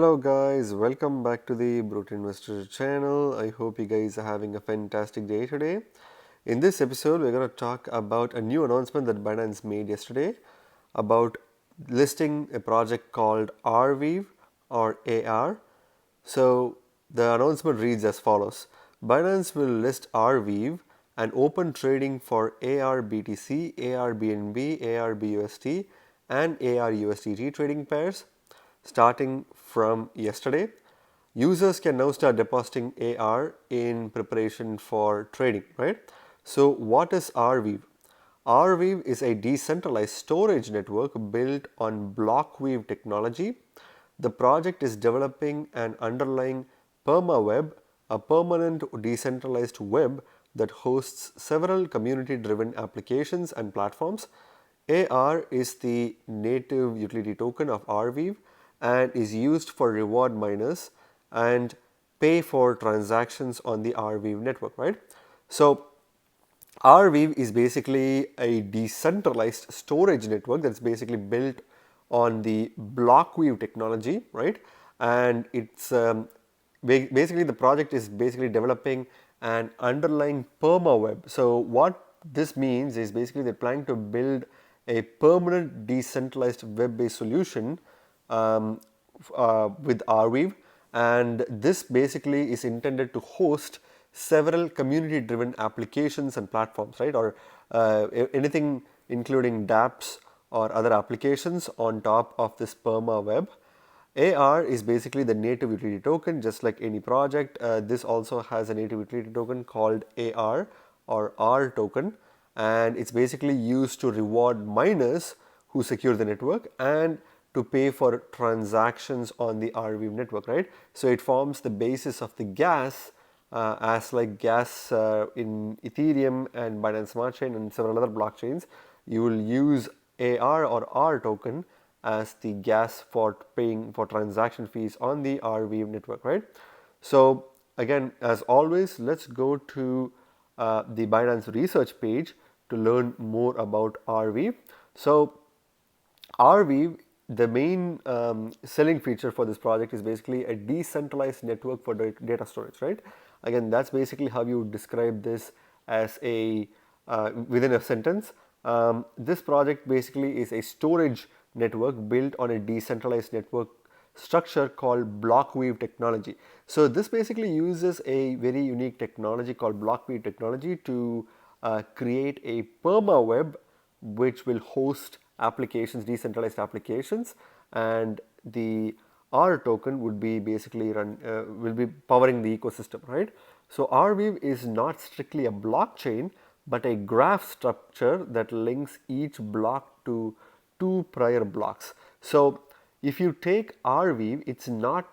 Hello guys, welcome back to the Brute Investor channel. I hope you guys are having a fantastic day today. In this episode, we're going to talk about a new announcement that Binance made yesterday about listing a project called Arweave or AR. So the announcement reads as follows. Binance will list Arweave and open trading for ARBTC, ARBNB, ARBUSD and ARUSDT trading pairs starting from yesterday. Users can now start depositing AR in preparation for trading, right? So what is Arweave? Arweave is a decentralized storage network built on Blockweave technology. The project is developing an underlying Perma Web, a permanent decentralized web that hosts several community-driven applications and platforms. AR is the native utility token of Arweave and is used for reward miners and pay for transactions on the Arweave network, right? So Arweave is basically a decentralized storage network that's basically built on the Blockweave technology, right? And it's basically the project is basically developing an underlying perma web. So what this means is basically they're planning to build a permanent decentralized web-based solution with Arweave, and this basically is intended to host several community-driven applications and platforms, right? Or anything including dApps or other applications on top of this Perma Web. AR is basically the native utility token, just like any project. This also has a native utility token called AR or R token, and it's basically used to reward miners who secure the network and to pay for transactions on the Arweave network, right? So it forms the basis of the gas as like gas in Ethereum and Binance Smart Chain and several other blockchains. You will use AR or R token as the gas for paying for transaction fees on the Arweave network, right? So again, as always, let's go to the Binance research page to learn more about Arweave. So Arweave, the main selling feature for this project is basically a decentralized network for data storage, right? Again, that's basically how you describe this as a within a sentence. This project basically is a storage network built on a decentralized network structure called Blockweave technology. So this basically uses a very unique technology called Blockweave technology to create a perma web which will host applications, decentralized applications, and the R token would be basically will be powering the ecosystem, right? So Arweave is not strictly a blockchain, but a graph structure that links each block to two prior blocks. So if you take Arweave, it's not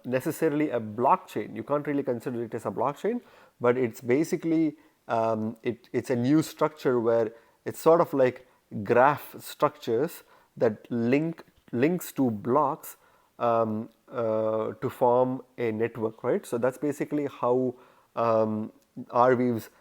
necessarily a blockchain. You can't really consider it as a blockchain, but it's basically it's a new structure where it's sort of like graph structures that links to blocks to form a network, right? So that's basically how Arweave's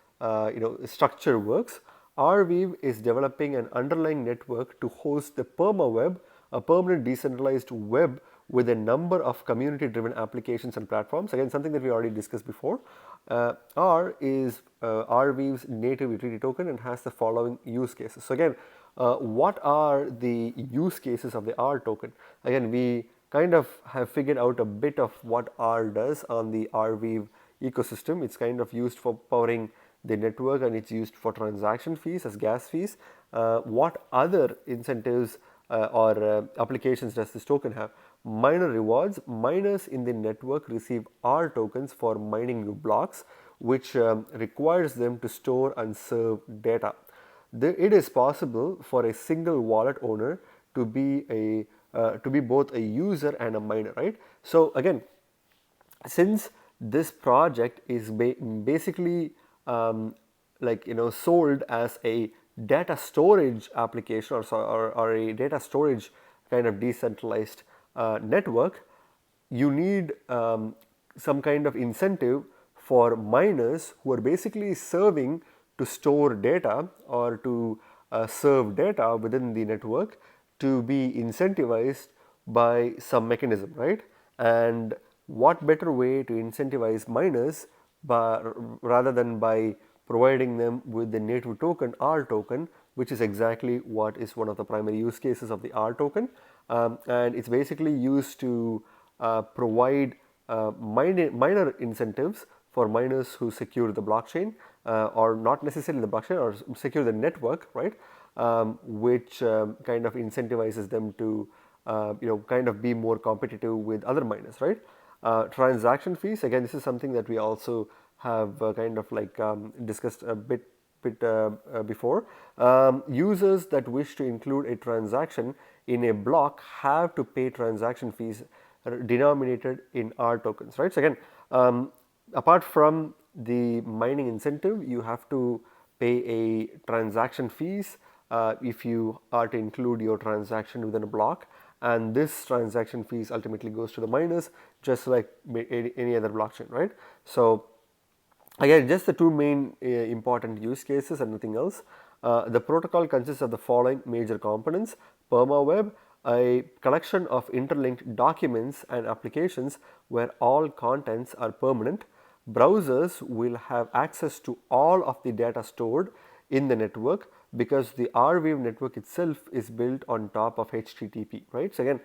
structure works. Arweave is developing an underlying network to host the Perma Web, a permanent decentralized web with a number of community-driven applications and platforms. Again, something that we already discussed before. R is Arweave's native utility token and has the following use cases. So again, what are the use cases of the R token? Again, we kind of have figured out a bit of what R does on the Arweave ecosystem. It's kind of used for powering the network and it's used for transaction fees as gas fees. What other incentives or applications does this token have? Miner rewards. Miners in the network receive R tokens for mining new blocks, which requires them to store and serve data. It is possible for a single wallet owner to be both a user and a miner, right? So again, since this project is basically sold as a data storage application or a data storage kind of decentralized network, you need some kind of incentive for miners who are basically serving to store data or to serve data within the network to be incentivized by some mechanism, right? And what better way to incentivize miners rather than by providing them with the native token, R token, which is exactly what is one of the primary use cases of the R token. And it's basically used to provide minor incentives for miners who secure the blockchain, or not necessarily the blockchain, or secure the network, right? Which kind of incentivizes them to kind of be more competitive with other miners, right? Transaction fees, again, this is something that we also have kind of like discussed a bit before. Users that wish to include a transaction in a block have to pay transaction fees denominated in R tokens, right? So again, apart from the mining incentive, you have to pay a transaction fees if you are to include your transaction within a block, and this transaction fees ultimately goes to the miners, just like any other blockchain, right? So again, just the two main important use cases and nothing else. The protocol consists of the following major components: Perma Web, a collection of interlinked documents and applications where all contents are permanent. Browsers will have access to all of the data stored in the network because the Arweave network itself is built on top of HTTP, right? So again,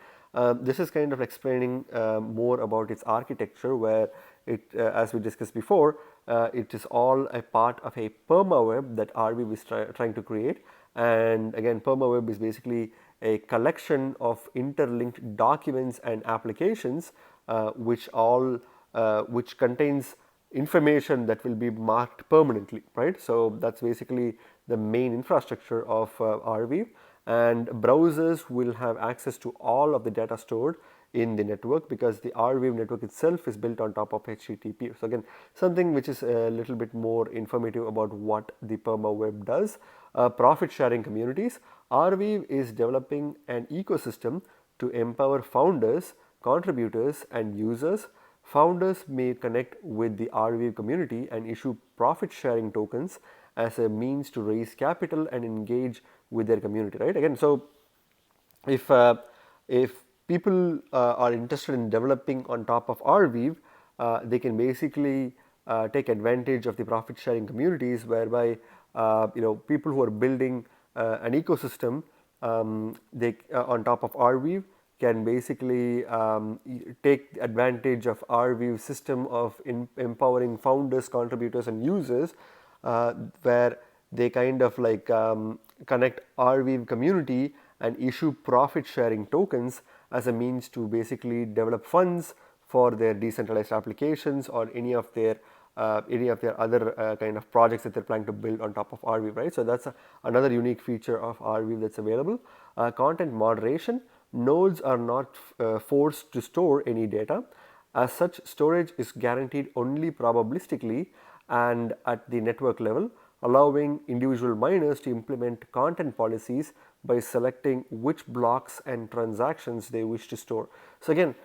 this is kind of explaining more about its architecture, where as we discussed before, it is all a part of a Perma Web that Arweave is trying to create. And again, Perma Web is basically a collection of interlinked documents and applications, which contains information that will be marked permanently, right? So that's basically the main infrastructure of Arweave, and browsers will have access to all of the data stored in the network because the Arweave network itself is built on top of HTTP. So again, something which is a little bit more informative about what the Perma Web does. Profit sharing communities. Arweave is developing an ecosystem to empower founders, contributors, and users. Founders may connect with the Arweave community and issue profit sharing tokens as a means to raise capital and engage with their community, right? Again, so if people are interested in developing on top of Arweave, they can basically take advantage of the profit sharing communities, whereby people who are building an ecosystem, they on top of Arweave can basically take advantage of Arweave's system of empowering founders, contributors, and users, where they kind of like connect Arweave community and issue profit sharing tokens as a means to basically develop funds for their decentralized applications or any of their other kind of projects that they're planning to build on top of Arweave, right? So that's another unique feature of Arweave that's available. Content moderation. Nodes are not forced to store any data. As such, storage is guaranteed only probabilistically and at the network level, allowing individual miners to implement content policies by selecting which blocks and transactions they wish to store. So again,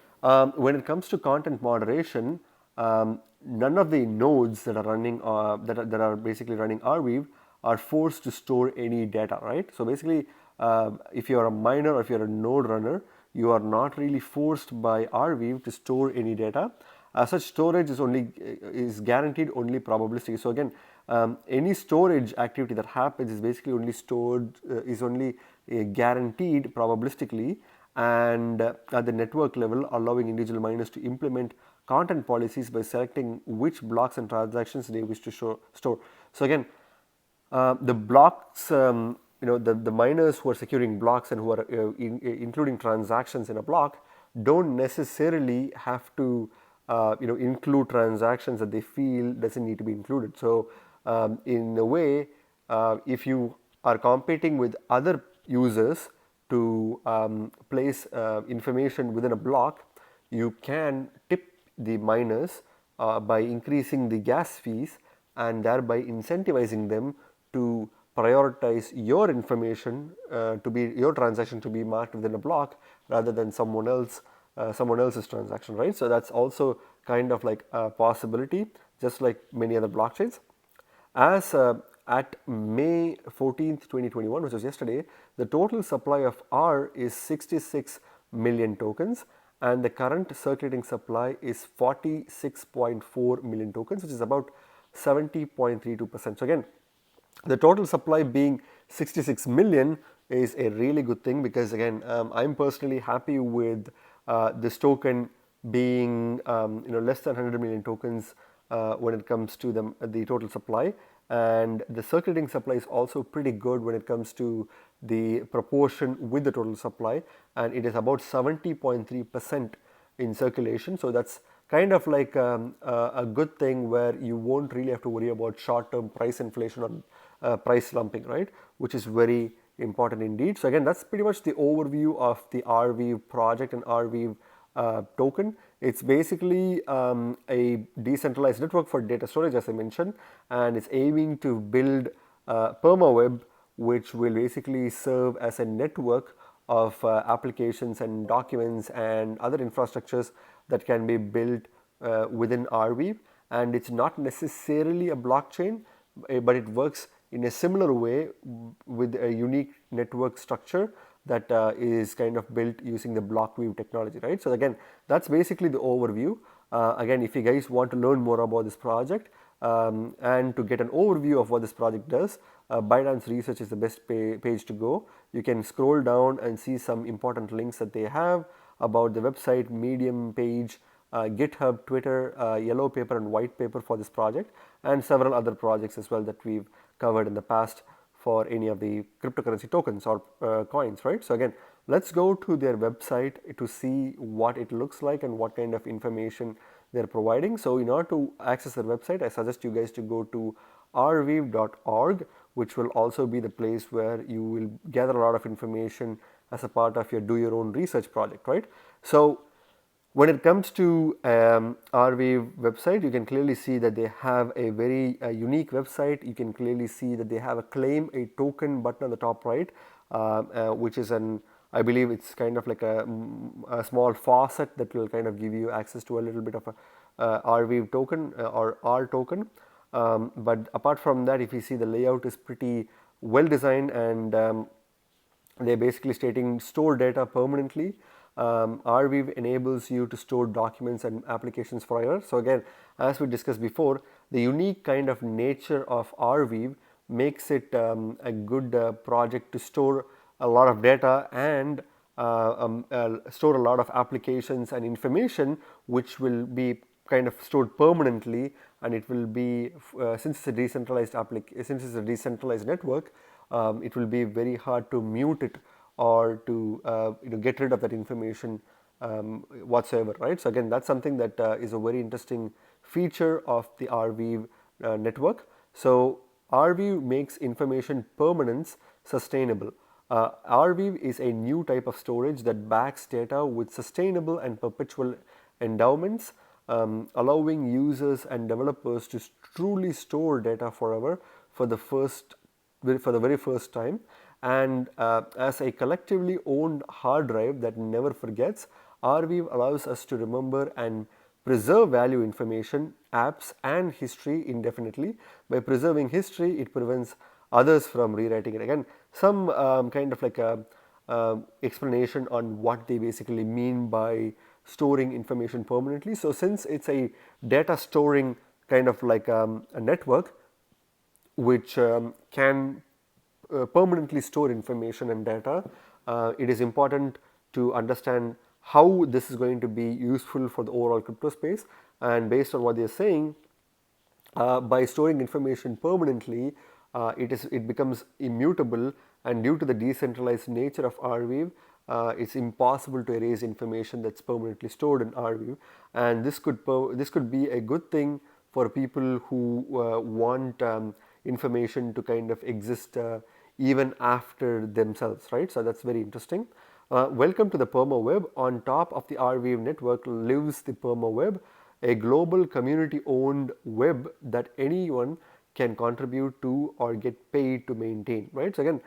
when it comes to content moderation, none of the nodes that are running that are basically running Arweave are forced to store any data, right? So basically, if you are a miner or if you are a node runner, you are not really forced by Arweave to store any data. Such storage is guaranteed only probabilistically. So again, any storage activity that happens is basically only guaranteed probabilistically, and at the network level, allowing individual miners to implement content policies by selecting which blocks and transactions they wish to store. So again, the blocks, the miners who are securing blocks and who are including transactions in a block don't necessarily have to include transactions that they feel doesn't need to be included. So in a way, if you are competing with other users to place information within a block, you can tip the miners by increasing the gas fees and thereby incentivizing them to prioritize your information your transaction to be marked within a block rather than someone else's transaction, right? So that's also kind of like a possibility, just like many other blockchains. As at May 14th, 2021, which was yesterday, the total supply of R is 66 million tokens, and the current circulating supply is 46.4 million tokens, which is about 70.32%. So again, the total supply being 66 million is a really good thing, because again, I'm personally happy with this token being less than 100 million tokens when it comes to the total supply, and the circulating supply is also pretty good when it comes to the proportion with the total supply, and it is about 70.3% in circulation. So that's kind of like a good thing, where you won't really have to worry about short-term price inflation or price slumping, right? Which is very important indeed. So again, that's pretty much the overview of the Arweave project and Arweave token. It's basically a decentralized network for data storage, as I mentioned, and it's aiming to build Perma Web, which will basically serve as a network of applications and documents and other infrastructures that can be built within Arweave. And it's not necessarily a blockchain, but it works in a similar way with a unique network structure that is kind of built using the Blockweave technology, right? So again, that's basically the overview. Again, if you guys want to learn more about this project and to get an overview of what this project does, Binance Research is the best page to go. You can scroll down and see some important links that they have about the website, Medium page, GitHub, Twitter, yellow paper and white paper for this project, and several other projects as well that we've covered in the past for any of the cryptocurrency tokens or coins, right? So again, let's go to their website to see what it looks like and what kind of information they're providing. So in order to access their website, I suggest you guys to go to arweave.org, which will also be the place where you will gather a lot of information as a part of your do your own research project, right? So when it comes to Arweave website, you can clearly see that they have a very unique website. You can clearly see that they have a claim a token button on the top right, which is I believe it's kind of like a small faucet that will kind of give you access to a little bit of a Arweave token or R token. But apart from that, if you see, the layout is pretty well designed, and they're basically stating store data permanently. Arweave enables you to store documents and applications forever. So again, as we discussed before, the unique kind of nature of Arweave makes it a good project to store a lot of data and store a lot of applications and information, which will be kind of stored permanently, and it will be since it's a decentralized network, it will be very hard to mute it or to get rid of that information whatsoever, right? So again, that's something that is a very interesting feature of the Arweave network. So Arweave makes information permanence sustainable. Arweave is a new type of storage that backs data with sustainable and perpetual endowments, allowing users and developers to truly store data forever for the very first time. And as a collectively owned hard drive that never forgets, Arweave allows us to remember and preserve value information, apps, and history indefinitely. By preserving history, it prevents others from rewriting it. Again, some kind of like a explanation on what they basically mean by storing information permanently. So since it's a data storing kind of like a network which can permanently store information and data, it is important to understand how this is going to be useful for the overall crypto space. And based on what they are saying, by storing information permanently, it becomes immutable, and due to the decentralized nature of Arweave, it's impossible to erase information that's permanently stored in Arweave. And this could be a good thing for people who want information to kind of exist even after themselves, right? So that's very interesting. Welcome to the Perma Web. On top of the Arweave network lives the Perma Web, a global community-owned web that anyone can contribute to or get paid to maintain, right? So again,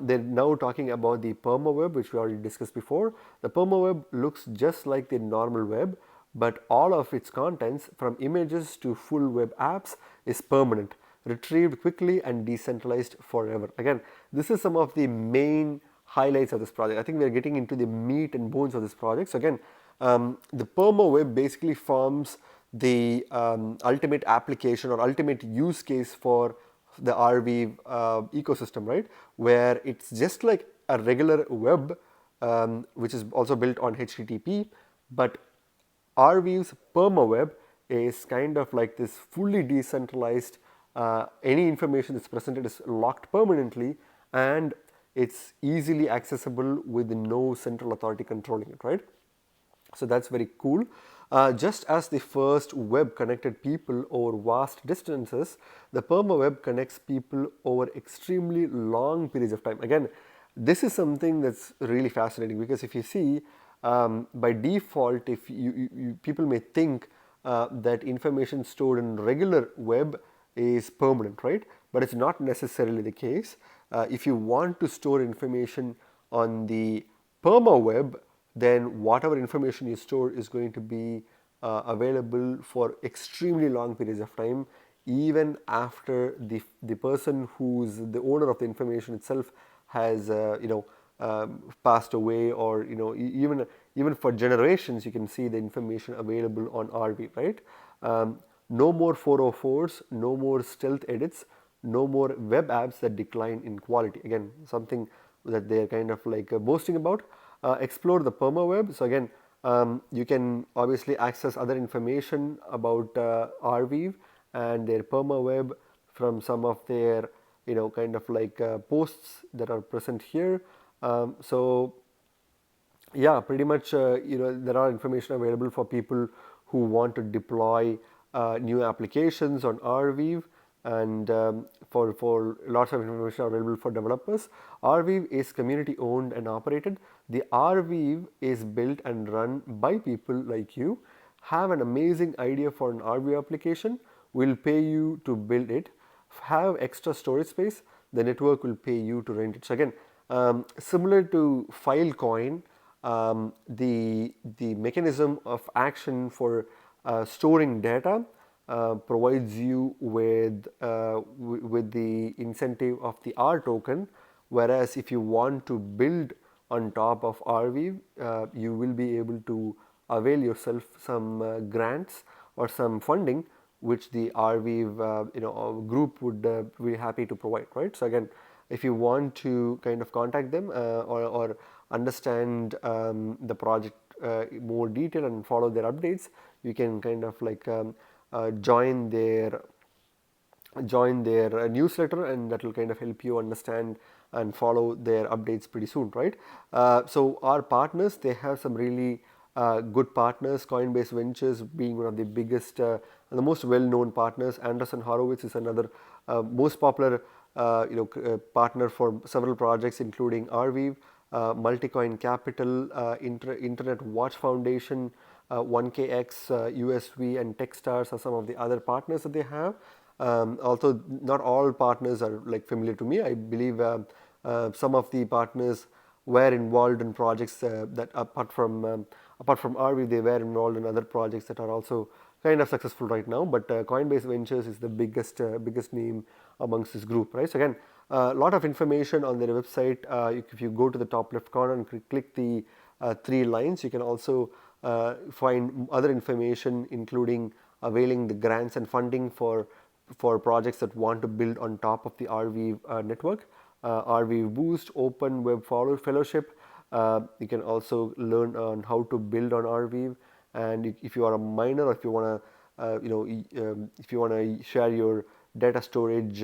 they're now talking about the Perma Web, which we already discussed before. The Perma Web looks just like the normal web, but all of its contents, from images to full web apps, is permanent, retrieved quickly, and decentralized forever. Again, this is some of the main highlights of this project. I think we are getting into the meat and bones of this project. So again, the Perma Web basically forms the ultimate application or ultimate use case for the Arweave ecosystem, right? Where it's just like a regular web, which is also built on HTTP, but Arweave's Perma Web is kind of like this fully decentralized. Any information that's presented is locked permanently, and it's easily accessible with no central authority controlling it, right? So that's very cool. Just as the first web connected people over vast distances, the Perma Web connects people over extremely long periods of time. Again, this is something that's really fascinating, because if you see, by default, if people may think that information stored in regular web is permanent, right? But it's not necessarily the case. If you want to store information on the Perma Web, then whatever information you store is going to be available for extremely long periods of time, even after the person who's the owner of the information itself has passed away, or even for generations you can see the information available on Arweave, right? No more 404s, no more stealth edits, no more web apps that decline in quality. Again, something that they're kind of like boasting about. Explore the Perma Web. So again, you can obviously access other information about Arweave and their Perma Web from some of their kind of like posts that are present here. So yeah, pretty much there are information available for people who want to deploy new applications on Arweave, and for lots of information available for developers. Arweave is community owned and operated. The Arweave is built and run by people like you. Have an amazing idea for an Arweave application, we'll pay you to build it. Have extra storage space, the network will pay you to rent it. So again, similar to Filecoin, the mechanism of action for storing data provides you with the incentive of the R token, whereas if you want to build on top of Arweave, you will be able to avail yourself some grants or some funding, which the Arweave group would be happy to provide, right? So again, if you want to kind of contact them or understand the project more detail and follow their updates, you can kind of like join their newsletter, and that will kind of help you understand and follow their updates pretty soon, right? So our partners, they have some really good partners. Coinbase Ventures being one of the biggest and the most well-known partners. Andreessen Horowitz is another most popular partner for several projects, including Arweave, Multicoin Capital, Internet Watch Foundation, 1KX, USV, and Techstars are some of the other partners that they have. Also, not all partners are like familiar to me. I believe some of the partners were involved in projects that apart from Arweave, they were involved in other projects that are also kind of successful right now. But Coinbase Ventures is the biggest name amongst this group, right? So again, a lot of information on their website. If you go to the top left corner and click the three lines, you can also find other information, including availing the grants and funding for projects that want to build on top of the Arweave network. Arweave Boost, Open Web Fellowship. You can also learn on how to build on Arweave, and if you are a miner, or if you want to if you want to share your data storage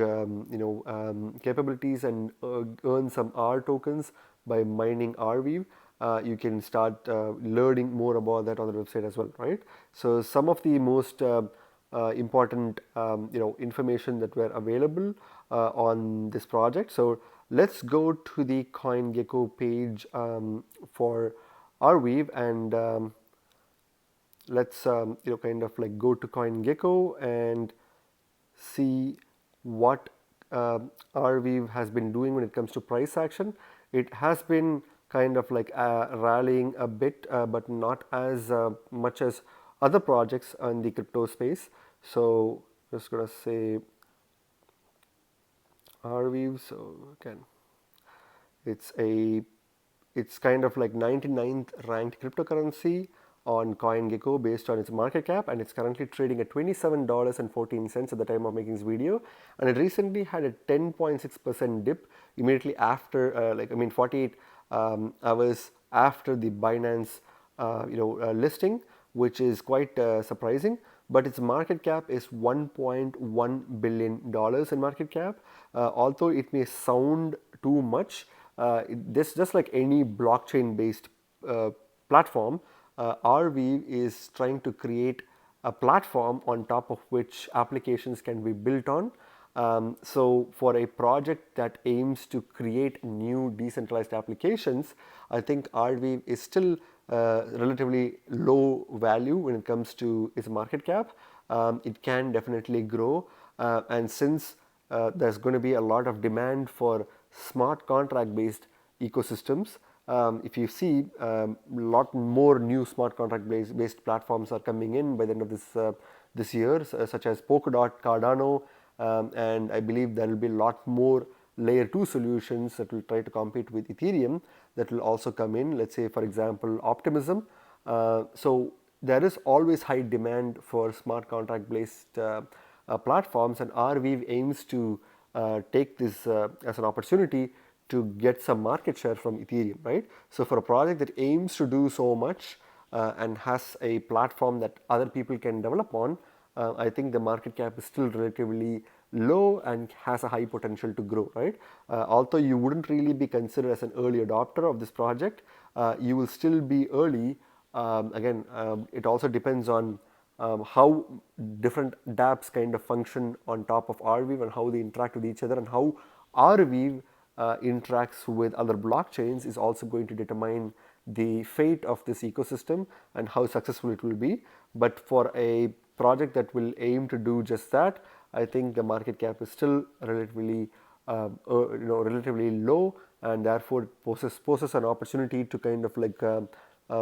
capabilities and earn some R tokens by mining Arweave, you can start learning more about that on the website as well, right? So some of the most important information that were available on this project. So let's go to the CoinGecko page for Arweave, and let's kind of like go to CoinGecko and see what Arweave has been doing when it comes to price action. It has been kind of like rallying a bit, but not as much as other projects in the crypto space. So just gonna say Arweave. So again, it's a it's kind of like 99th ranked cryptocurrency on CoinGecko based on its market cap, and it's currently trading at $27.14 at the time of making this video. And it recently had a 10.6% dip immediately after, 48 hours after the Binance listing, which is quite surprising. But its market cap is $1.1 billion in market cap. Although it may sound too much, this just like any blockchain based platform, Arweave is trying to create a platform on top of which applications can be built on. So for a project that aims to create new decentralized applications, I think Arweave is still relatively low value when it comes to its market cap. It can definitely grow, and since there's going to be a lot of demand for smart contract based ecosystems, if you see a lot more new smart contract based platforms are coming in by the end of this year, such as Polkadot, Cardano, and I believe there will be a lot more layer 2 solutions that will try to compete with Ethereum that will also come in. Let's say, for example, Optimism. So there is always high demand for smart contract based platforms, and Arweave aims to take this as an opportunity to get some market share from Ethereum, right? So for a project that aims to do so much and has a platform that other people can develop on, I think the market cap is still relatively low and has a high potential to grow, right? Although you wouldn't really be considered as an early adopter of this project, you will still be early. It also depends on how different dApps kind of function on top of Arweave and how they interact with each other, and how Arweave interacts with other blockchains is also going to determine the fate of this ecosystem and how successful it will be. But for a project that will aim to do just that, I think the market cap is still relatively relatively low, and therefore poses an opportunity to kind of like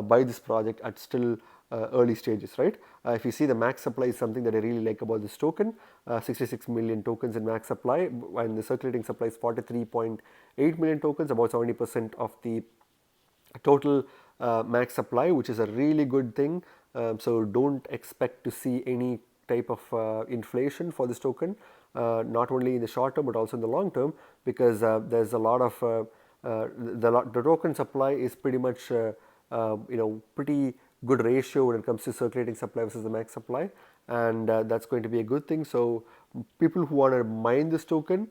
buy this project at still early stages, right? If you see, the max supply is something that I really like about this token. 66 million tokens in max supply, and the circulating supply is 43.8 million tokens, about 70% of the total max supply, which is a really good thing. So don't expect to see any type of inflation for this token, not only in the short term but also in the long term, because there's a lot of the token supply is pretty much pretty good ratio when it comes to circulating supply versus the max supply, and that's going to be a good thing. So people who want to mine this token,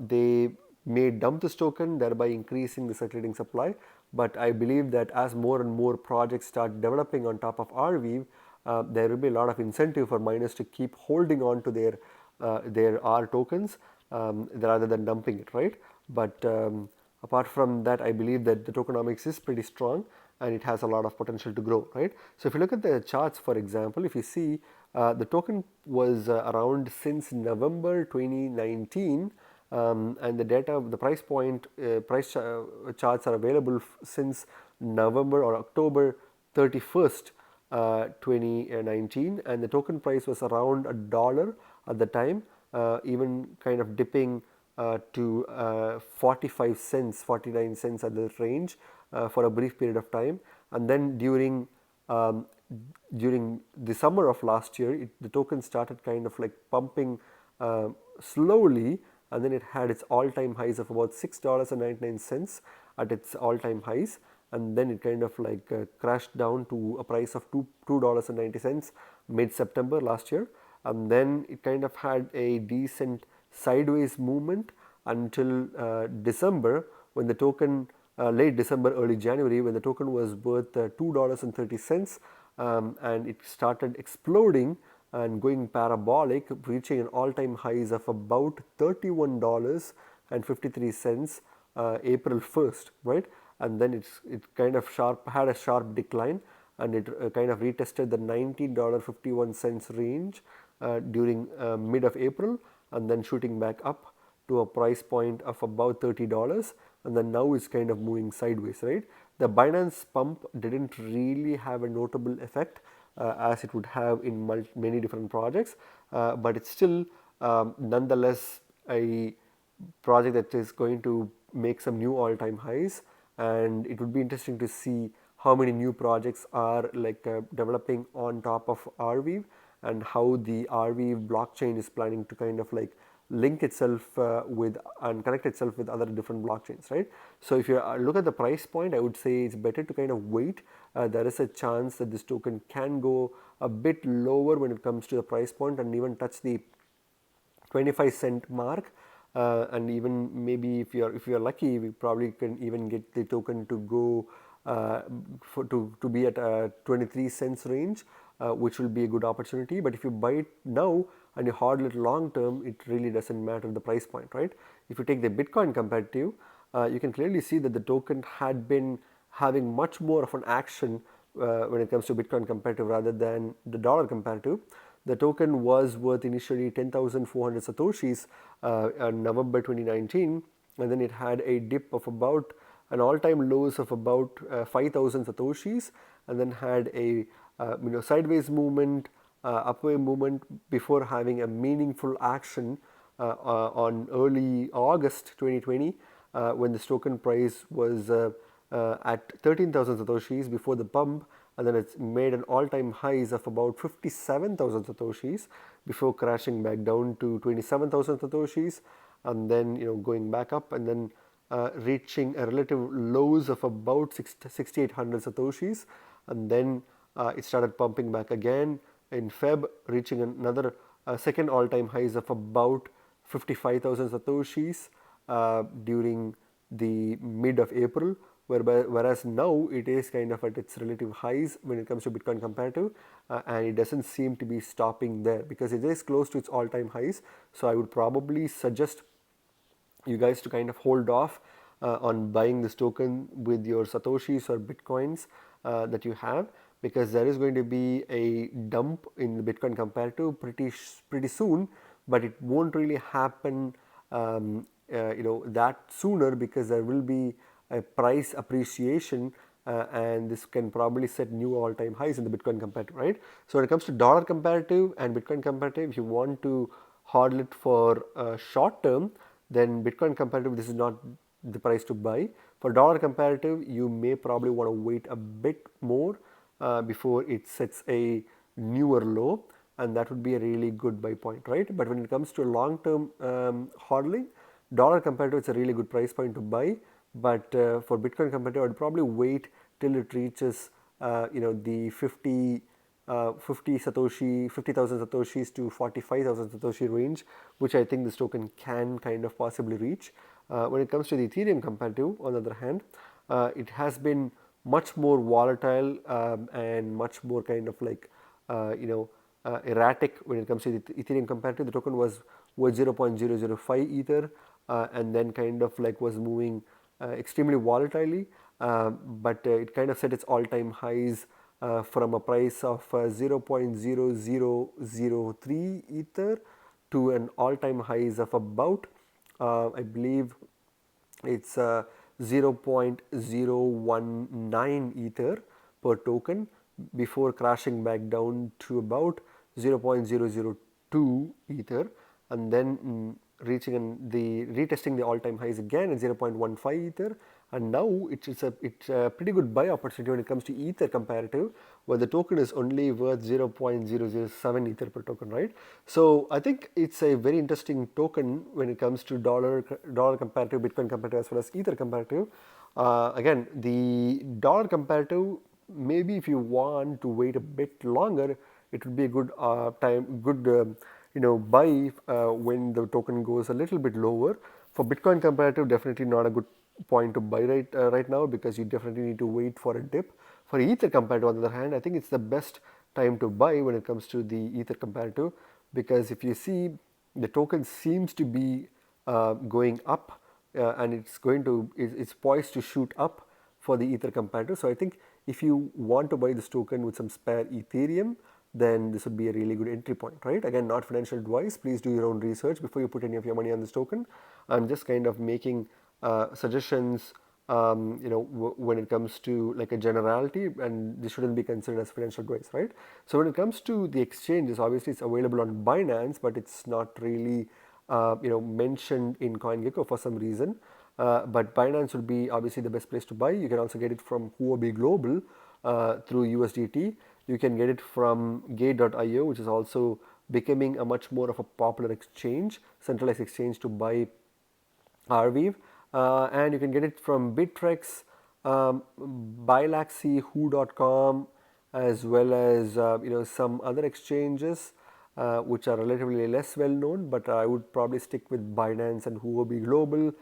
they may dump this token, thereby increasing the circulating supply. But I believe that as more and more projects start developing on top of Arweave, there will be a lot of incentive for miners to keep holding on to their R tokens rather than dumping it, right? But apart from that, I believe that the tokenomics is pretty strong and it has a lot of potential to grow, right? So if you look at the charts, for example, if you see the token was around since November 2019, and the price point charts are available since November or October 31st, 2019, and the token price was around $1 at the time, even kind of dipping to 45 cents, 49 cents at the range for a brief period of time. And then during the summer of last year, the token started kind of like pumping slowly, and then it had its all-time highs of about $6.99 at its all-time highs, and then it kind of like crashed down to a price of $2.90 mid-September last year, and then it kind of had a decent sideways movement until December, when the token late December, early January, when the token was worth $2.30, and it started exploding and going parabolic, reaching an all-time highs of about $31.53 April 1st, right? And then it kind of had a sharp decline, and it kind of retested the $19.51 range during mid of April, and then shooting back up to a price point of about $30, and then now it's kind of moving sideways, right? The Binance pump didn't really have a notable effect as it would have in many different projects, but it's still nonetheless a project that is going to make some new all-time highs, and it would be interesting to see how many new projects are developing on top of Arweave, and how the Arweave blockchain is planning to kind of link itself with and connect itself with other different blockchains, right? So if you look at the price point, I would say it's better to kind of wait. There is a chance that this token can go a bit lower when it comes to the price point, and even touch the 25-cent mark, and even maybe if you're lucky, we probably can even get the token to go to be at 23 cents range, which will be a good opportunity. But if you buy it now and you hold it long term, it really doesn't matter the price point, right? If you take the Bitcoin comparative, you can clearly see that the token had been having much more of an action when it comes to Bitcoin comparative rather than the dollar comparative. The token was worth initially 10,400 satoshis in November 2019, and then it had a dip of about an all-time lows of about 5,000 satoshis, and then had a sideways movement, upward movement before having a meaningful action on early August 2020, when this token price was at 13,000 satoshis before the pump, and then it's made an all-time highs of about 57,000 satoshis before crashing back down to 27,000 satoshis, and then going back up, and then reaching a relative lows of about 6,800 satoshis, and then it started pumping back again in Feb, reaching another second all-time highs of about 55,000 satoshis during the mid of April, whereas now it is kind of at its relative highs when it comes to Bitcoin comparative, and it doesn't seem to be stopping there because it is close to its all-time highs. So I would probably suggest you guys to kind of hold off on buying this token with your satoshis or bitcoins that you have, because there is going to be a dump in the Bitcoin comparative pretty soon, but it won't really happen that sooner, because there will be a price appreciation, and this can probably set new all-time highs in the Bitcoin comparative, right? So when it comes to dollar comparative and Bitcoin comparative, if you want to hodl it for short term, then Bitcoin comparative, this is not the price to buy. For dollar comparative, you may probably want to wait a bit more before it sets a newer low, and that would be a really good buy point, right? But when it comes to long term hodling, dollar comparative, it's a really good price point to buy. But for Bitcoin comparative, I'd probably wait till it reaches the 50,000 satoshis to 45,000 satoshi range, which I think this token can kind of possibly reach. When it comes to the Ethereum comparative, on the other hand, it has been much more volatile and much more kind of erratic when it comes to the Ethereum comparative. The token was 0.005 Ether, and then kind of was moving extremely volatilely, but it kind of set its all-time highs from a price of 0.0003 Ether to an all-time highs of about I believe it's 0.019 Ether per token before crashing back down to about 0.002 Ether, and then retesting the all-time highs again at 0.15 Ether, and now it's a pretty good buy opportunity when it comes to Ether comparative, where the token is only worth 0.007 Ether per token, right? So I think it's a very interesting token when it comes to dollar comparative, Bitcoin comparative, as well as Ether comparative. Again, the dollar comparative, maybe if you want to wait a bit longer, it would be a good buy when the token goes a little bit lower. For Bitcoin comparative, definitely not a good point to buy right now, because you definitely need to wait for a dip. For Ether comparative, on the other hand, I think it's the best time to buy when it comes to the Ether comparative, because if you see, the token seems to be going up, and it's poised to shoot up for the Ether comparative. So I think if you want to buy this token with some spare Ethereum, then this would be a really good entry point, right? Again, not financial advice. Please do your own research before you put any of your money on this token. I'm just kind of making suggestions, when it comes to like a generality, and this shouldn't be considered as financial advice, right? So when it comes to the exchanges, obviously it's available on Binance, but it's not really mentioned in CoinGecko for some reason. but Binance would be obviously the best place to buy. You can also get it from Huobi Global through USDT. You can get it from Gate.io, which is also becoming a much more of a popular exchange, centralized exchange to buy Arweave, and you can get it from Bittrex, Bilaxy, Who.com, as well as some other exchanges which are relatively less well known. But I would probably stick with Binance and Huobi Global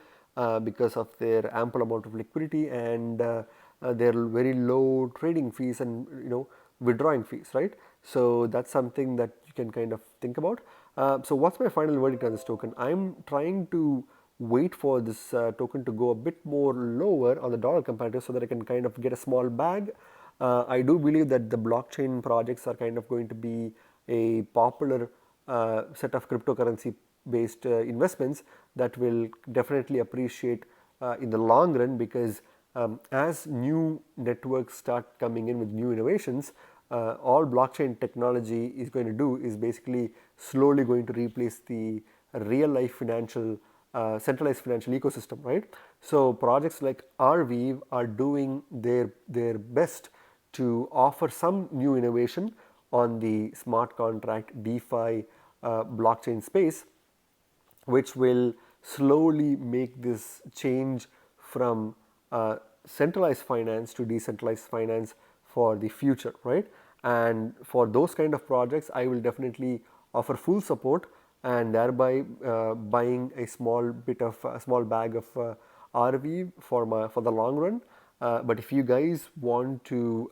because of their ample amount of liquidity and their very low trading fees and withdrawing fees, right? So that's something that you can kind of think about. So what's my final verdict on this token? I'm trying to wait for this token to go a bit more lower on the dollar comparative so that I can kind of get a small bag. I do believe that the blockchain projects are kind of going to be a popular set of cryptocurrency based investments that will definitely appreciate in the long run, because as new networks start coming in with new innovations, all blockchain technology is going to do is basically slowly going to replace the real life financial centralized financial ecosystem, right? So projects like Arweave are doing their best to offer some new innovation on the smart contract DeFi blockchain space, which will slowly make this change from centralized finance to decentralized finance for the future, right? And for those kind of projects, I will definitely offer full support, and thereby buying a small bag of RV for the long run. But if you guys want to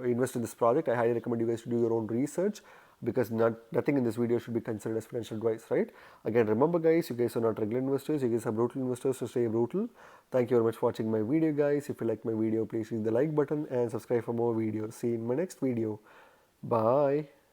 invest in this project, I highly recommend you guys to do your own research, because nothing in this video should be considered as financial advice, right? Again, remember guys, you guys are not regular investors, you guys are brutal investors, so stay brutal. Thank you very much for watching my video, guys. If you like my video, please hit the like button and subscribe for more videos. See you in my next video. Bye.